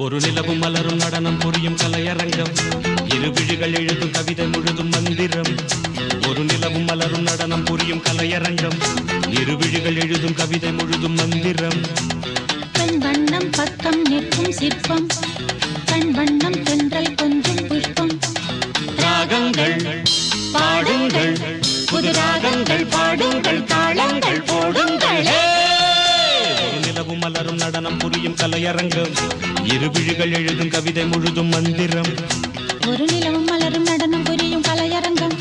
ஒரு நிலவும் மலரும் நடனம் புரியும் கலையரங்கம், இரு விழிகள் எழுதும் கவிதை முழுதும் மந்திரம். ஒரு நிலவும் மலரும் நடனம் புரியும் கலையரங்கம், இரு விழிகள் எழுதும் கவிதை முழுதும் மந்திரம். பெண் வண்ணம் பக்கம் நிற்கும் சிற்பம், கண் வண்ணம் தென்றல் கொஞ்சம் புஷ்பம். ராகங்கள் பாடுங்கள், புது ராகங்கள் பாடுங்கள், தாளங்கள் போடுங்கள். ஒரு நிலவும் மலரும் நடனம் புரியும் கலையரங்கம், இரு விழிகள் எழுதும் கவிதை முழுதும் மந்திரம். ஒரு நிலவும் மலரும் நடனம் புரியும் கலையரங்கம்,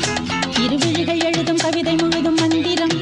இரு விழிகள் எழுதும் கவிதை முழுதும் மந்திரம்.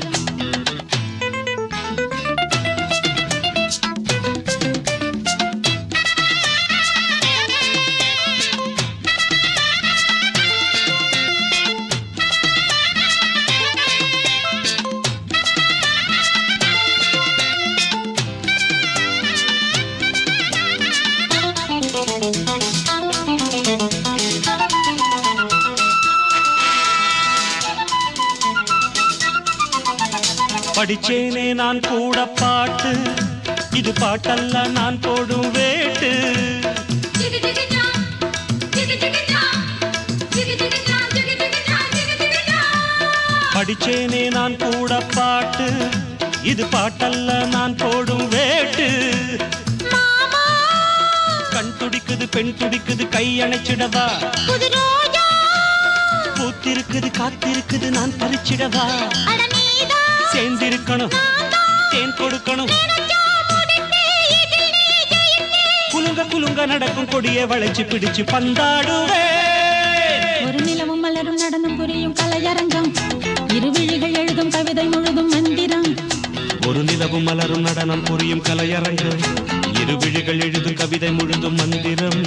படிச்சேனே நான் கூட பாட்டு, இது பாட்டல்ல நான் போடும் வேட்டு. படிச்சேனே நான் கூட பாட்டு, இது பாட்டல்ல நான் போடும் வேட்டு. கண் துடிக்குது பெண் துடிக்குது, கை அணைச்சிடவா? பூத்திருக்குது காத்திருக்குது, நான் பறிச்சிடவா? சேர்ந்திருக்கணும் தேன் கொடுக்கணும், குலுங்க குலுங்க நடக்கும் கொடியை வளைச்சு பிடிச்சு பந்தாடுவே. ஒரு நிலவும் மலரும் நடனம் புரியும் கலையரங்கம், இரு விழிகள் எழுதும் கவிதை முழுதும் மந்திரம். ஒரு நிலவும் மலரும் நடனம் புரியும் கலையரங்கம், இரு விழிகள் எழுதும் கவிதை முழுதும் மந்திரம்.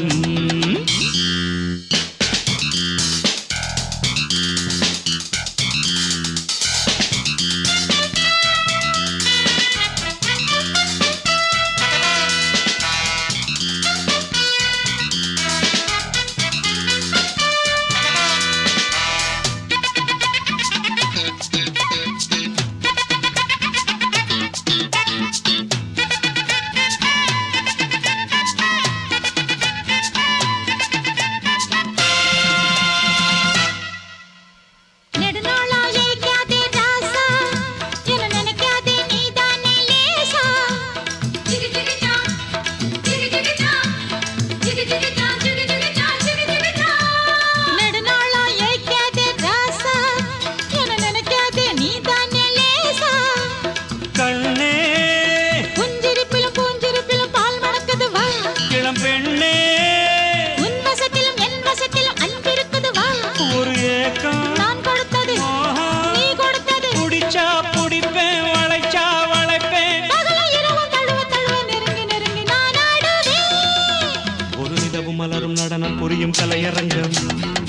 நடனம் புரியும் கலையரங்கம்,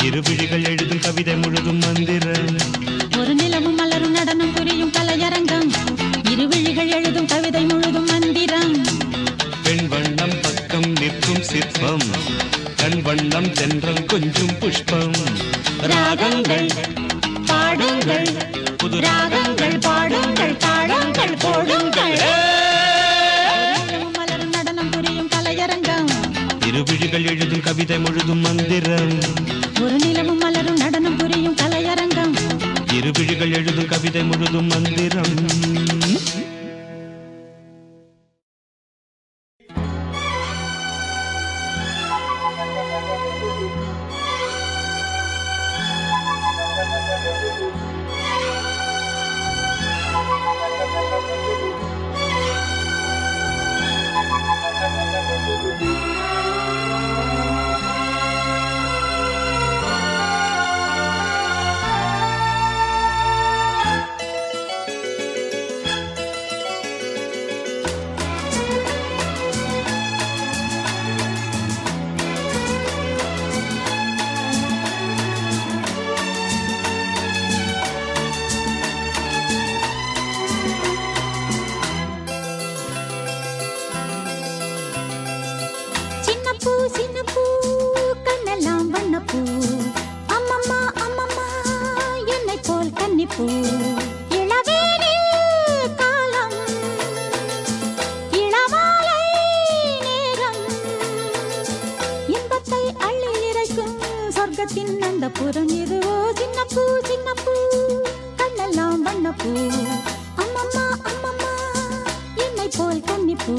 இரு விழிகள் எழுதும் கவிதை முழுதும் மந்திரம். ஒரு நிலவும் மலரும் நடனம் புரியும் கலையரங்கம், இரு விழிகள் எழுதும் கவிதை முழுதும் மந்திரம். பெண் வண்ணம் பக்கம் நிற்கும் சிற்பம், கண் வண்ணம் தென்றல் கொஞ்சம் புஷ்பம். ராகங்கள் பாடுங்கள், புது ராகங்கள் பாடுங்கள், தாளங்கள் போடுங்கள். மலரும் நடனம் புரியும் கலையரங்கம், இரு விழிகள் எழுதும் கவிதை முழுதும் மந்திரம். ஒரு நிலவும் மலரும் நடனம் புரியும் கலையரங்கம், இரு விழிகள் எழுதும் கவிதை முழுதும் மந்திரம். சின்ன பூ கண்ணெல்லாம் வண்ணப்பூ அம்மம்மா அம்மம்மா என்னை போல் கன்னிப்பூ இளவேனில் காலம் இளமாலை நேரம் இன்பத்தை அள்ளி இறைக்கும் சொர்க்கத்தின் அந்த புறம் இதுவோ சின்ன பூ கண்ணெல்லாம் வண்ணப்பூ அம்மம்மா அம்மம்மா என்னை போல் கன்னிப்பூ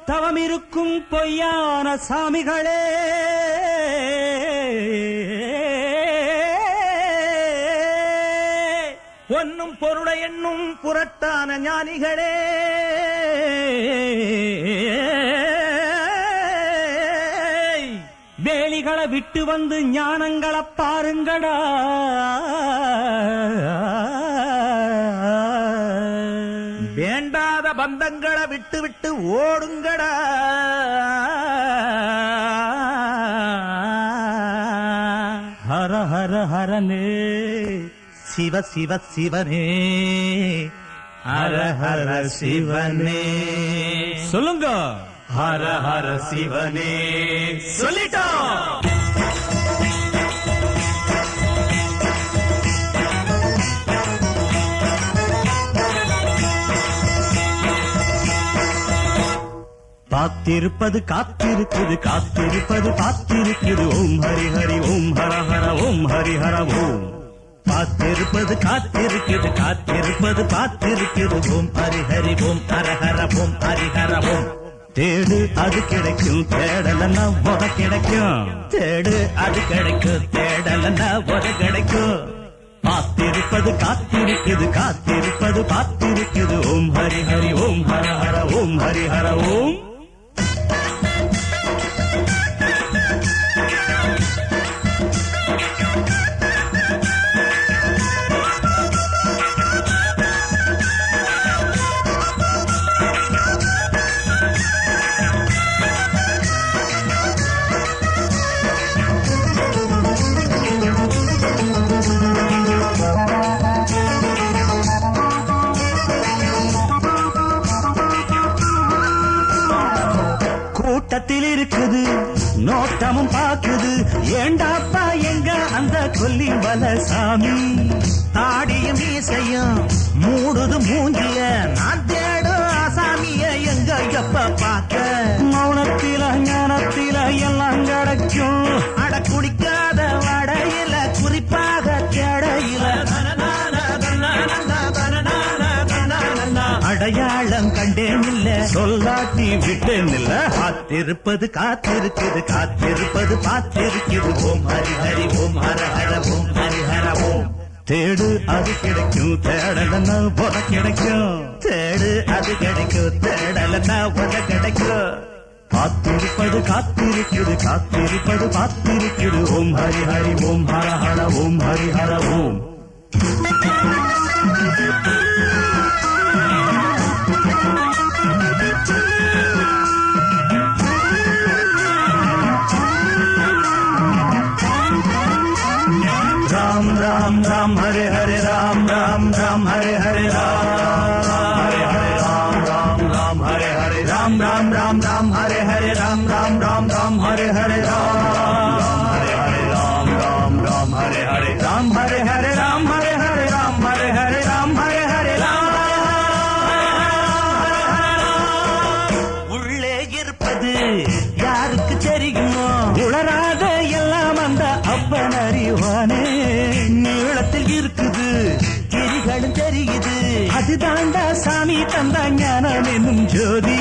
தவம் இருக்கும் பொய்யான சாமிகளே, பொன்னும் பொருளை என்னும் புரட்டான ஞானிகளே, வேலிகளை விட்டு வந்து ஞானங்களை பாருங்கடா. வேண்டாத பந்தங்களை விட்டு விட்டு ஓடுங்கடா. ஹர ஹர ஹரனே, சிவ சிவ சிவனே, ஹர ஹர சிவனே. சொல்லுங்க, ஹர ஹர சிவனே. சொல்லிட்டோம். காத்திருப்பது காத்திருக்குது, காத்திருப்பது காத்திருக்குது. ஓம் ஹரி ஹரி ஓம் ஹர ஹர ஓம் ஹரி ஹர ஓம். காத்திருப்பது காத்திருக்குது, காத்திருப்பது காத்திருக்குது. ஓம் ஹரி ஹரி ஓம் ஹர ஹர ஓம் ஹரி ஹர ஓம். தேடு அது கிடைக்கும், தேடலன்னா உத கிடைக்கும். தேடு அது கிடைக்கும், தேடலன்னா உத கிடைக்கும். காத்திருப்பது காத்திருக்குது, காத்திருப்பது காத்திருக்குது. ஓம் ஹரி ஹரி ஓம் ஹர ஹர ஓம் ஹரி ஹர ஓம். கூட்டத்தில் இருக்குது, நோட்டமும் பாக்குது. ஏண்டாப்பா எங்க அந்த கொல்லி வலசாமி? தாடியும் மீசையும் மூடுது மூஞ்சிய. நான் தேடும் ஆசாமிய எங்க எப்ப பார்க்க? மௌனத்தில ஞானத்தில எல்லாம் கிடைக்கும். அட குடிக்காத வடையில, குறிப்பாக தேடையில அடையாளம் கண்டேன் இல்ல, சொல்லாட்டி விட்டேன் இல்ல. காத்திருப்பது காத்திருக்குது, காத்திருப்பது பார்த்திருக்குது. ஓம் ஹரி ஹரி ஓம் ஹர ஹர ஓம் ஹரி ஹர ஓம். தேடு அது கிடைக்கும், தேடலன்னா உத கிடைக்கும். தேடு அது கிடைக்கும், தேடலன்னா உத கிடைக்கும். காத்திருப்பது காத்திருக்குது, காத்திருப்பது பார்த்திருக்குது. ஓம் ஹரி ஹரி ஓம் ஹர ஹர ஓம் ஹரி ஹர ஓம். राम राम राम हरे हरे राम राम राम हरे हरे राम हरे हरे राम राम राम हरे हरे राम राम राम राम हरे हरे राम राम राम राम हरे हरे राम हरे हरे राम राम राम हरे हरे राम हरे हरे राम हरे हरे राम हरे हरे राम हरे हरे राम. உள்ளே இருப்பது யாருக்கு தெரியுமோ? உளராத எல்லாம் அந்த அப்பன் அறிவானே. நீளத்தில் இருக்குது, கிரிகளும் தெரியுது. அதுதாண்டா சாமி தந்த ஞானம் என்னும் ஜோதி.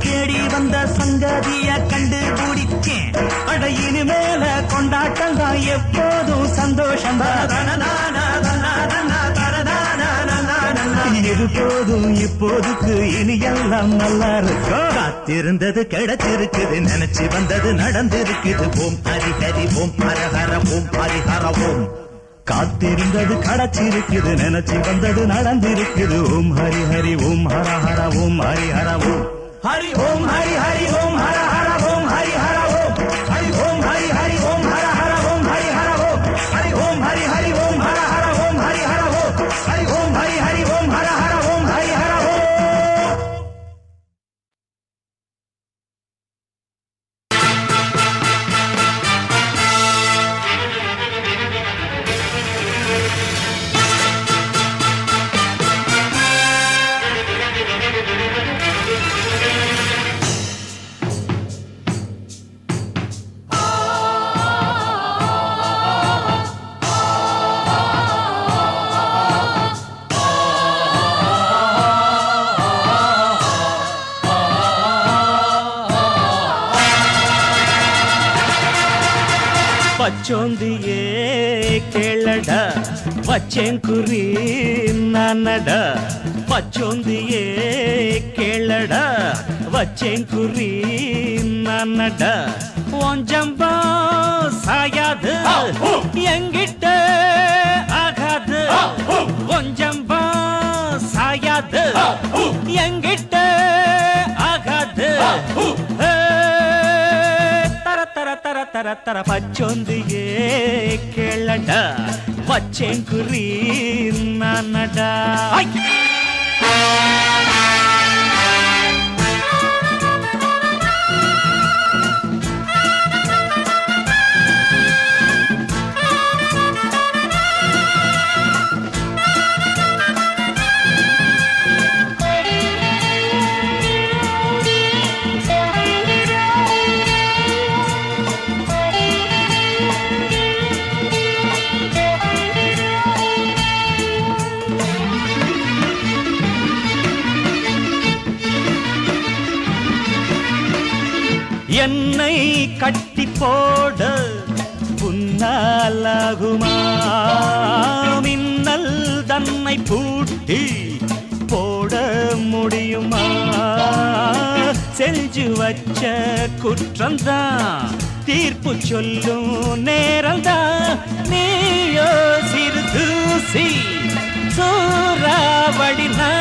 தேடி வந்த சங்கதிய கண்டு பிடிச்சேன். அட இனிமேல கொண்டாட்டம் தான், எப்போதும் சந்தோஷம் தான். இது போதும் இப்போதுக்கு, இனி எல்லாம் நல்லா இருக்கும். காத்திருந்தது கிடைச்சிருக்குது, நினைச்சு வந்தது நடந்திருக்குது. ஓம் ஹரி ஹரி ஓம் ஹர ஹர ஓம் ஹரி ஹர ஓம். காத்திருந்தது கிடைச்சிருக்குது, நினைச்சு வந்தது நடந்திருக்குது. ஓம் ஹரி ஹரி ஓம் ஹர ஹர ஓம் ஹரி ஹர ஓம். ஹரி ஓம் ஹரி ஹரி ஓம் ஹர ஹர ஓம் ஹரி ஹர ஓம். ஹரி ஓம் ஹரி ஹரி ஓம் ஹர ஹர ஓம் ஹரி ஹர ஓம். ஹரி ஓம் ஹரி ஹரி ஓம் ஹர ஹர ஓம் ஹரி ஹர ஓம். ஹரி ஓம் ஹரி ஹரி ஓம் ஹர ஹர ஓம் ஹரி ஹர ஓம். பச்சோந்தியே கேளடா வச்சேன் குறி நானடா பச்சோந்தியே கேளடா வச்சேன் குறி நானடா ஒஞ்சம்பா சாயாது எங்கிட்ட ஆகாது ஒஞ்சம்பா சாயாது எங்கிட்ட ஆகாது தர தர தர தர தர பச்சோந்தியே கேளடா வச்சேன் குறி நானடா என்னை கட்டி போட புன்னாலாகுமா மின்னல் தன்னை பூட்டி போட முடியுமா செஞ்சு வச்ச குற்றம்தான் தீர்ப்பு சொல்லும் நேரம்தான் நீயோ சிறு தூசி சூறாவளினா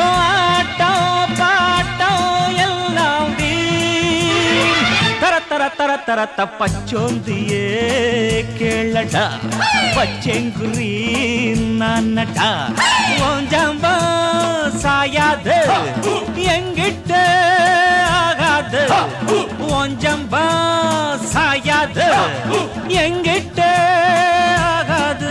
ஆட்டம் பாட்டம் எல்லாம் தர தர தர பச்சோந்தியே கேளடா பச்செங்குரி நானடா ஓஞ்சம்பா சாயாது எங்கிட்ட ஆகாது ஓஞ்சம்பா சாயாது எங்கிட்ட ஆகாது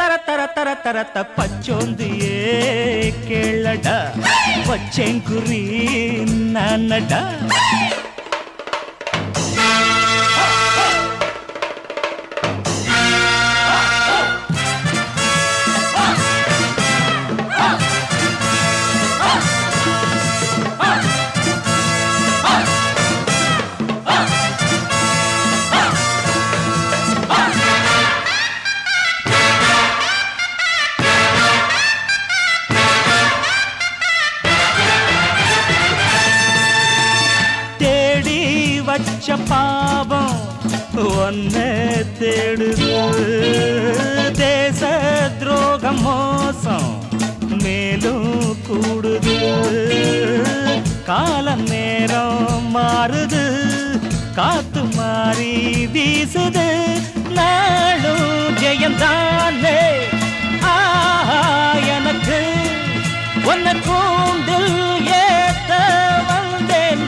தர தர தர தர பச்சோந்தியே கேளடா பச்செங்குரி நானடா வச்ச பாவம் ஒன்ன தேடுது தேச துரோகம் மோசம் மேலும் கூடுது கால நேரம் மாறுது காத்து மாறி வீசுது நாளும் ஜெயந்தானே ஆஹா எனக்கு ஒன்ன கூண்டில் ஏத்த வந்தேன்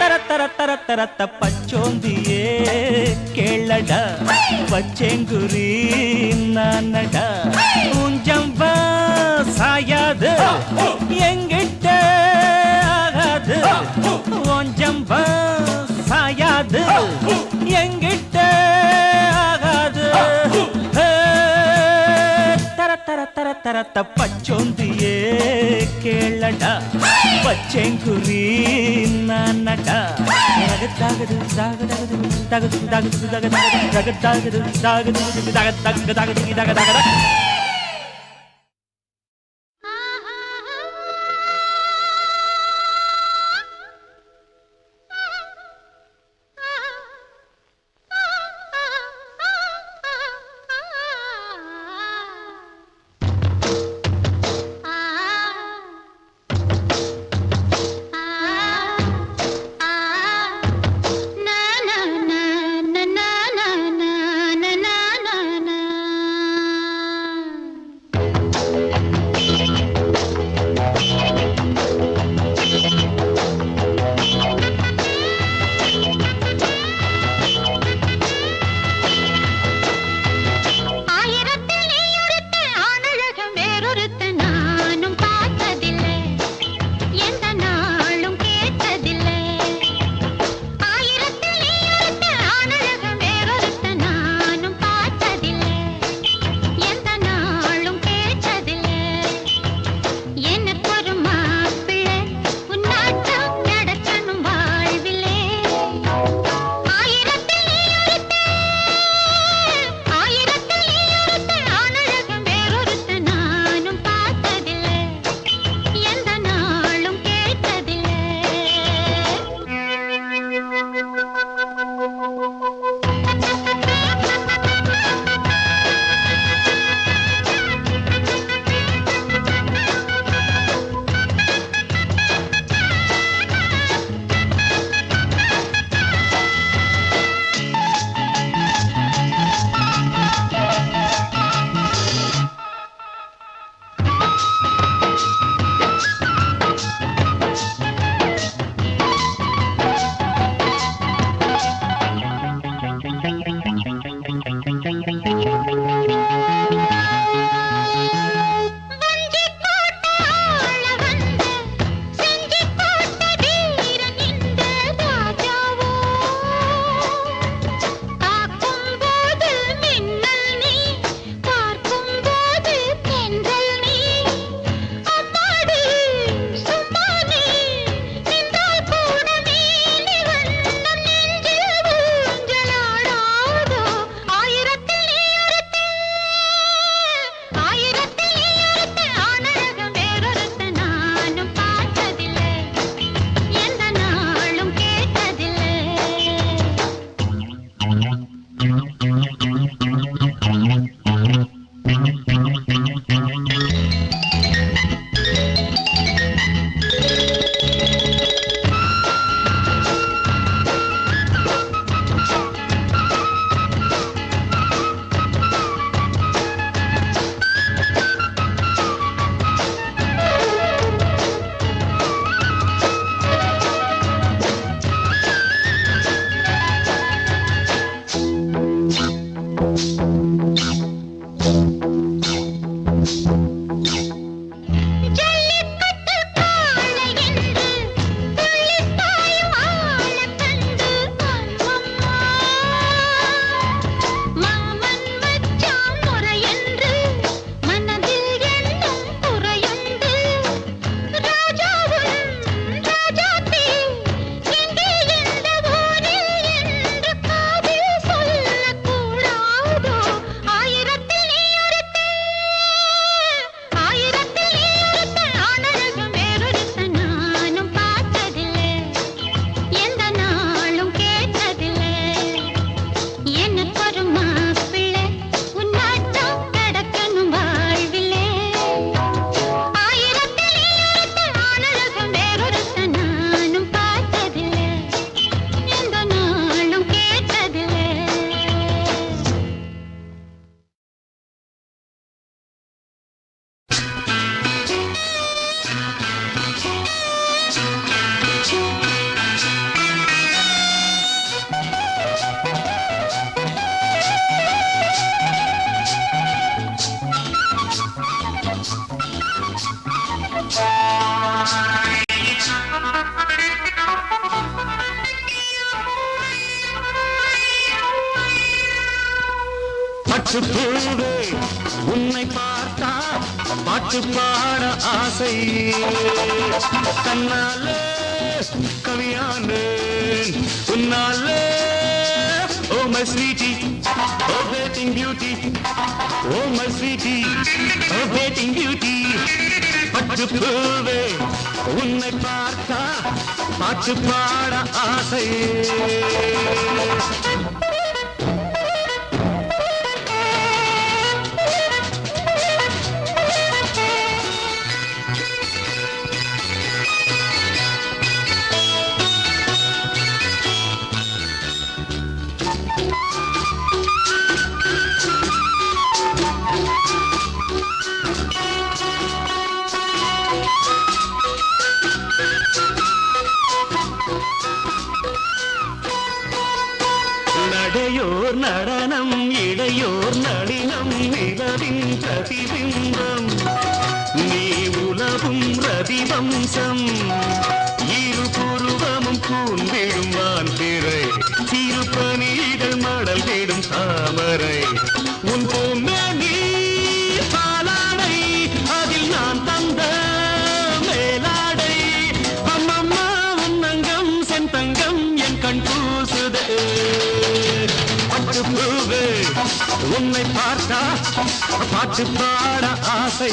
தர தர தர பச்சோந்தியே கேளடா பச்செங்குரி நானடா உஞ்சம்பா சாயாது எங்கிட்ட ஆகாது ஒஞ்சம்பா சாயாது எங்கிட்ட ஆகாது தர தர தர தர பச்சோந்தியே கேளடா பச்செங்குரி நானடா தகது தகது தகது தகது தகது தகது தகது தகது தகது தகது தகது தகது பட்டுப்பூவே உன்னை பார்த்தா பாட்டு பாட ஆசை தன்னாலே கவியானே உன்னாலே oh my sweetie oh batting beauty oh my sweetie oh batting beauty பட்டுப்பூவே உன்னை பார்த்தா பாட்டு பாட ஆசை நடையோர் நடனம் இடையோர் நளினம் நிலவின் பிரதிபிம்பம் நீ உலவும் ரதிவம்சம் இரு புருவமும் கூந்திடும் வான்பிறை சிறுபணிகள் மடல் தேடும் தாமரை உன் பொன்னி பாலாடை அதில் நான் தந்த மேலாடை அம்மம்மா உன்னங்கம் செந்தங்கம் என் கண் பூசுதே பட்டுப்பூவே உன்னை பார்த்தா பாட்டு பாட ஆசை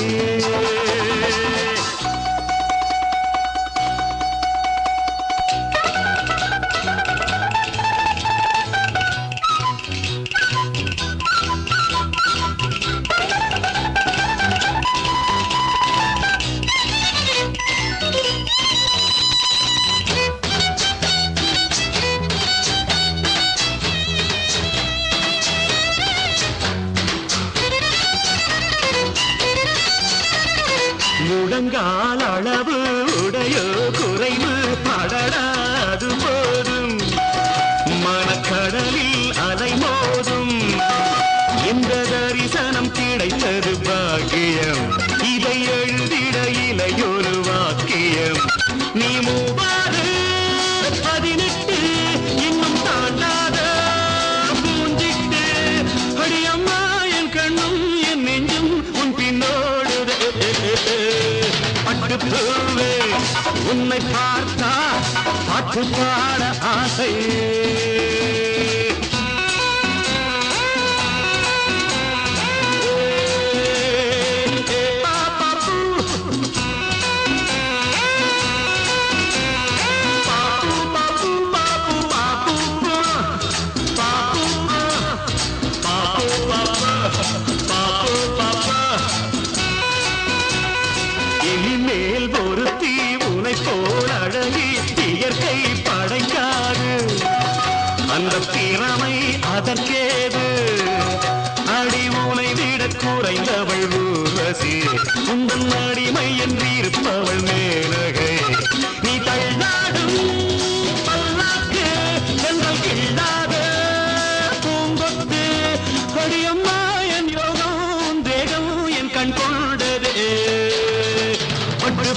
உன்னை பார்த்தா பாட்டு பாட ஆசை இனிமேல் ஒரு தீவுனை போல் அழகி இயற்கை படைக்காது அந்த திறமை அதற்கேது அடி உனை விட குறைந்தவள் ஊர்வசி உந்தன் அடிமை என்றிருப்பவள் மேலகை நீ தள்ளாடும் பல்லாக்கு என்றால் கிள்ளாத பூங்கொத்து கொடியம்மா என் யோகம் தேகம் என் கண் கொண்டதே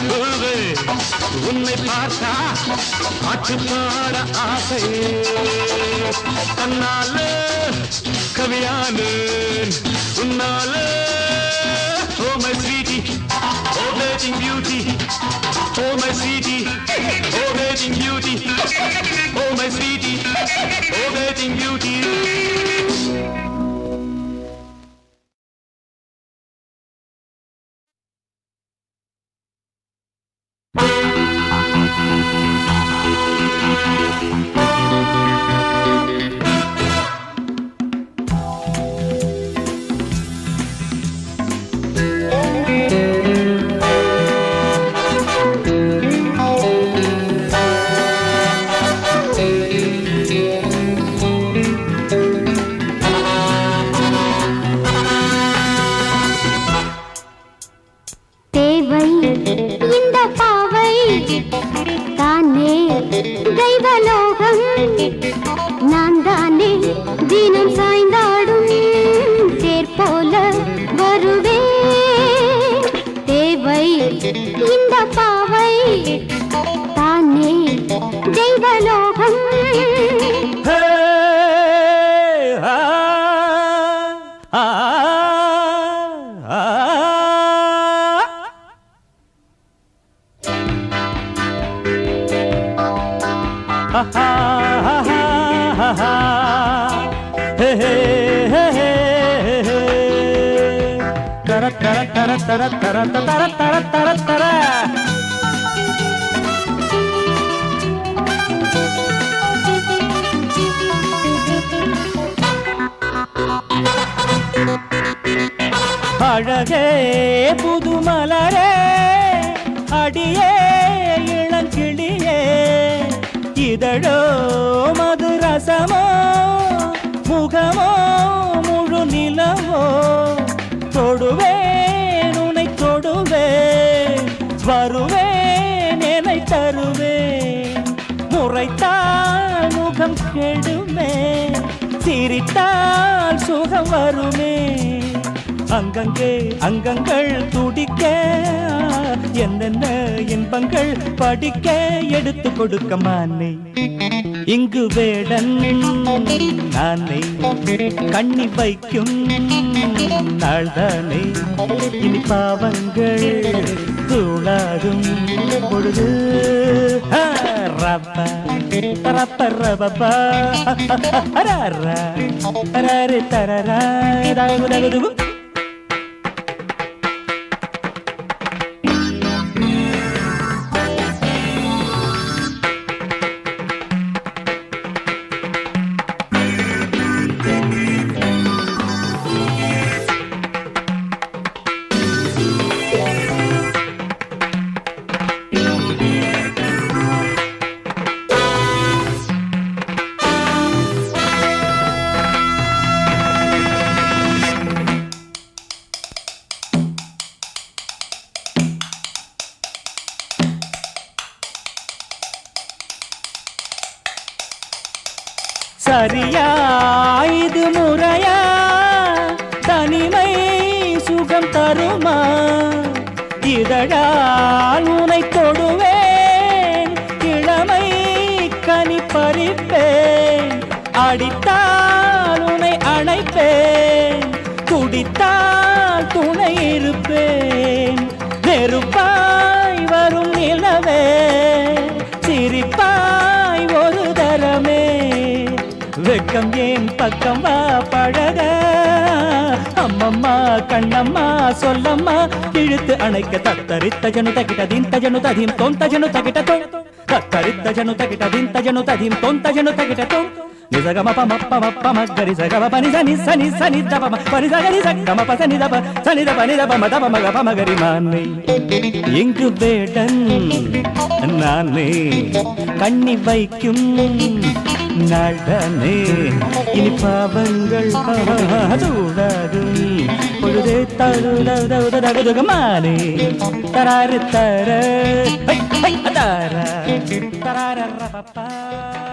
பூவு உன்னை பார்த்தா பாட்டு பாட ஆசை தன்னால கவியான உன்னால oh my sweetie oh batting beauty oh my sweetie oh batting beauty oh my sweetie oh batting beauty அழகே புதுமலரே அடியே இளங்கிளியே இதழோ மதுரசமோ முகமோ முழு நிலவோ தொடுவேன் உனை தொடுவேன் வருவேன் என்னை தருவேன் முறைத்தால் முகம் கெடுமே சிரித்தால் சுகம் வருமே அங்கங்கே அங்கங்கள் துடிக்க என்னென்ன இன்பங்கள் படிக்க எடுத்து கொடுக்க மானே இங்கு வேடன் நானே கண்ணி வைக்கும் நாள்தானே இனி பாவங்கள் தூளாகும் பொழுது ரப்ப ரப்ப ரப்பா அரே தரரா தகுதகுது சரியா இது முறையா தனிமை சுகம் தருமா இதழால் உனை தொடுவேன் இளமை கனி பறிப்பேன் அடித்தால் உனை அணைப்பேன் குடித்தால் துணை இருப்பேன் நெருப்பாய் வரும் நிலவே வெக்கம் ஏன் பக்கம் வா பழக அம்மம்மா கண்ணம்மா சொல்லம்மா இழுத்து அணைக்க தத்தரித்த ஜனு தகிட்ட தீந்த ஜனு ததீம் தொந்த ஜனு தகிட்ட தொம் தத்தரித்த ஜனு தகிட்ட தீந்த ஜனு ததீம் தொந்த ஜனு தகிட்ட தொம் நிசகம பமப்ப மகரி சகம பனி சனி சனி சனி தப பனி சகரி சகம பசனி தப சனி தப நி தப மதப மக பமகரி மானே எங்கு வேடன் நானே கண்ணி வைக்கும் நடனே இனி பாவங்கள் தூடாகும் பொழுதே தருதகுமானே தராரு தர தரார தரார